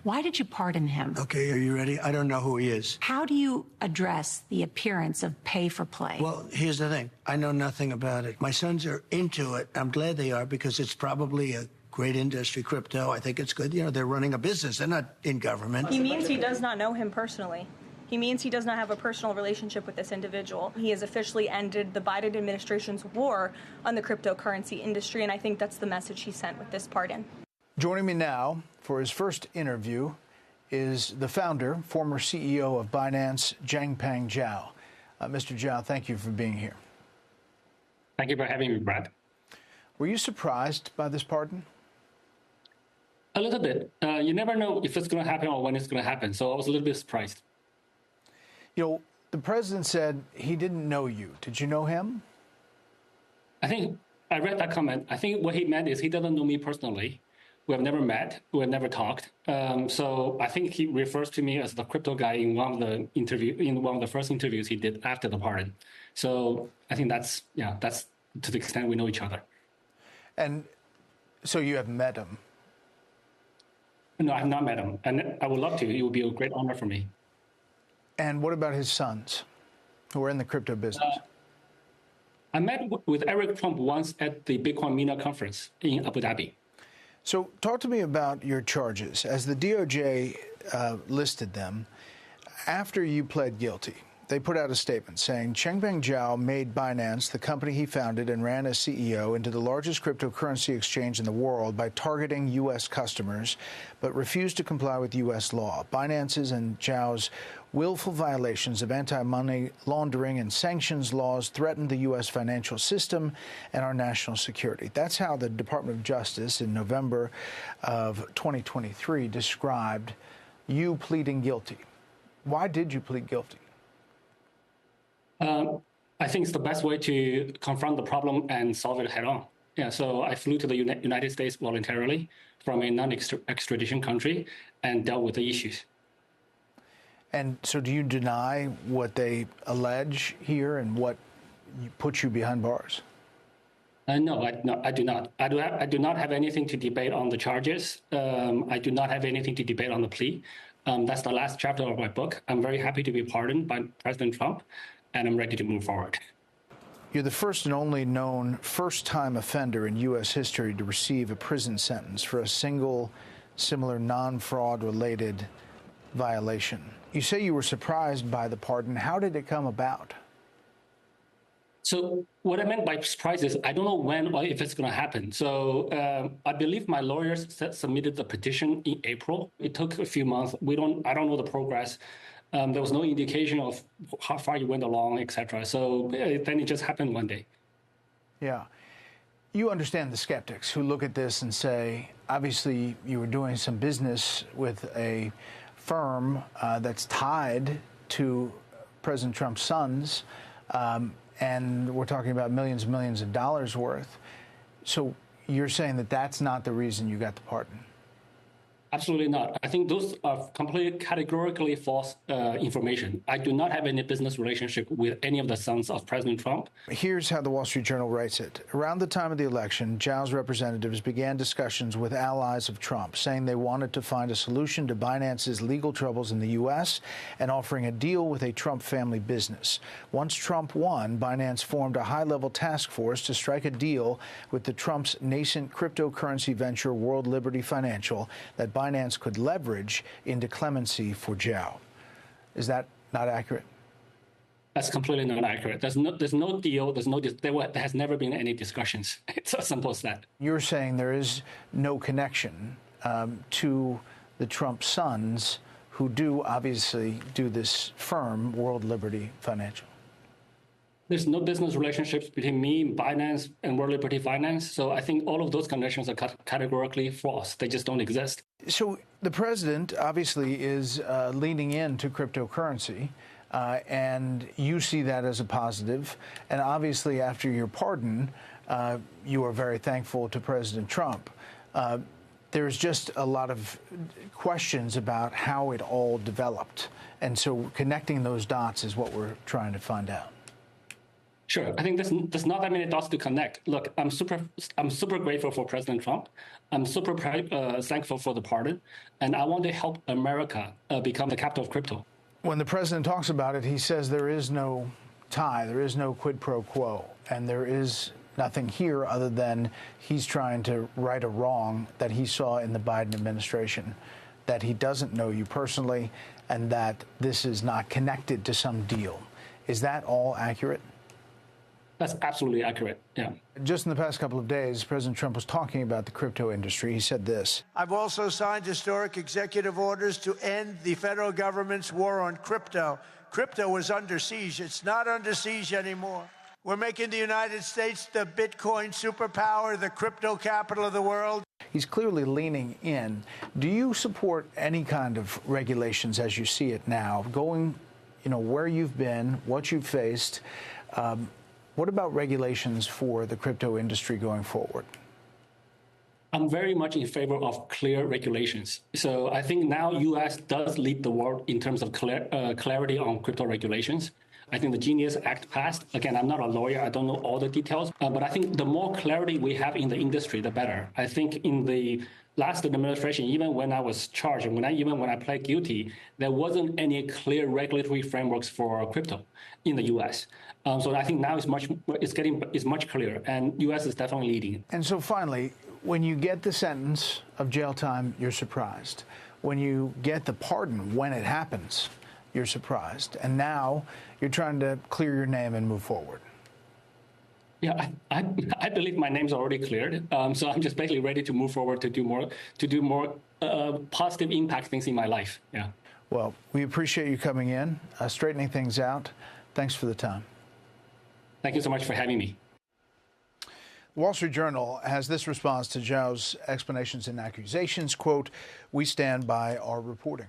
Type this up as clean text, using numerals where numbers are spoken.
Why did you pardon him? Okay, are you ready? I don't know who he is. How do you address the appearance of pay for play? Well, here's the thing. I know nothing about it. My sons are into it. I'm glad they are because it's probably a great industry, crypto. I think it's good. You know, they're running a business. They're not in government. He means he does not know him personally. He means he does not have a personal relationship with this individual. He has officially ended the Biden administration's war on the cryptocurrency industry, and I think that's the message he sent with this pardon. Joining me now for his first interview is the founder, former CEO of Binance, Changpeng Zhao. Mr. Zhao, thank you for being here. Thank you for having me, Brad. Were you surprised by this pardon? A little bit. You never know if it's going to happen or when it's going to happen, so I was a little bit surprised. You know, the president said he didn't know you. Did you know him? I think I read that comment. I think what he meant is he doesn't know me personally. We have never met. We have never talked. So I think he refers to me as the crypto guy in one of the first interviews he did after the pardon. So I think that's to the extent we know each other. And so you have met him? No, I have not met him, and I would love to. It would be a great honor for me. And what about his sons, who are in the crypto business? I met with Eric Trump once at the Bitcoin MENA conference in Abu Dhabi. So talk to me about your charges. As the DOJ listed them, after you pled guilty, they put out a statement saying Changpeng Zhao made Binance, the company he founded and ran as CEO, into the largest cryptocurrency exchange in the world by targeting U.S. customers, but refused to comply with U.S. law. Binance's and Zhao's willful violations of anti-money laundering and sanctions laws threatened the U.S. financial system and our national security. That's how the Department of Justice in November of 2023 described you pleading guilty. Why did you plead guilty? I think it's the best way to confront the problem and solve it head on. Yeah, so I flew to the United States voluntarily from a non-extradition country and dealt with the issues. And so do you deny what they allege here and what put you behind bars? No, I do not. I do not have anything to debate on the charges. I do not have anything to debate on the plea. That's the last chapter of my book. I'm very happy to be pardoned by President Trump, and I'm ready to move forward. You're the first and only known first-time offender in U.S. history to receive a prison sentence for a single, similar non-fraud related violation. You say you were surprised by the pardon. How did it come about? So what I meant by surprise is I don't know when or if it's going to happen. So I believe my lawyers submitted the petition in April. It took a few months. I don't know the progress. There was no indication of how far you went along, et cetera. So then it just happened one day. Yeah. You understand the skeptics who look at this and say, obviously, you were doing some business with a firm that's tied to President Trump's sons, and we're talking about millions and millions of dollars worth. So you're saying that that's not the reason you got the pardon? Absolutely not. I think those are completely categorically false information. I do not have any business relationship with any of the sons of President Trump. Here's how the Wall Street Journal writes it. Around the time of the election, Zhao's representatives began discussions with allies of Trump, saying they wanted to find a solution to Binance's legal troubles in the U.S. and offering a deal with a Trump family business. Once Trump won, Binance formed a high-level task force to strike a deal with the Trump's nascent cryptocurrency venture, World Liberty Financial, that Binance could leverage into clemency for Zhao. Is that not accurate? That's completely not accurate. There's no deal. There has never been any discussions. It's as simple as that. You're saying there is no connection to the Trump sons who do obviously do this firm, World Liberty Financial. There's no business relationships between me, Binance, and World Liberty Finance. So I think all of those connections are categorically false. They just don't exist. So the president obviously is leaning into cryptocurrency, and you see that as a positive. And obviously, after your pardon, you are very thankful to President Trump. There's just a lot of questions about how it all developed. And so connecting those dots is what we're trying to find out. Sure. I think there's not that many dots to connect. Look, I'm super grateful for President Trump. I'm super thankful for the pardon, and I want to help America become the capital of crypto. When the president talks about it, he says there is no tie, there is no quid pro quo, and there is nothing here other than he's trying to right a wrong that he saw in the Biden administration, that he doesn't know you personally, and that this is not connected to some deal. Is that all accurate? That's absolutely accurate, yeah. Just in the past couple of days, President Trump was talking about the crypto industry. He said this. I've also signed historic executive orders to end the federal government's war on crypto. Crypto was under siege. It's not under siege anymore. We're making the United States the Bitcoin superpower, the crypto capital of the world. He's clearly leaning in. Do you support any kind of regulations as you see it now, going, where you've been, what you've faced? What about regulations for the crypto industry going forward? I'm very much in favor of clear regulations. So I think now U.S. does lead the world in terms of clarity on crypto regulations. I think the Genius Act passed. Again, I'm not a lawyer. I don't know all the details. But I think the more clarity we have in the industry, the better. I think in the last administration, even when I was charged, when I pled guilty, there wasn't any clear regulatory frameworks for crypto in the U.S. So I think now it's much clearer, and U.S. is definitely leading. And so finally, when you get the sentence of jail time, you're surprised. When you get the pardon, when it happens, you're surprised. And now you're trying to clear your name and move forward. Yeah, I believe my name's already cleared. So I'm just basically ready to move forward to do more positive impact things in my life. Yeah. Well, we appreciate you coming in, straightening things out. Thanks for the time. Thank you so much for having me. The Wall Street Journal has this response to Zhao's explanations and accusations, quote, "We stand by our reporting."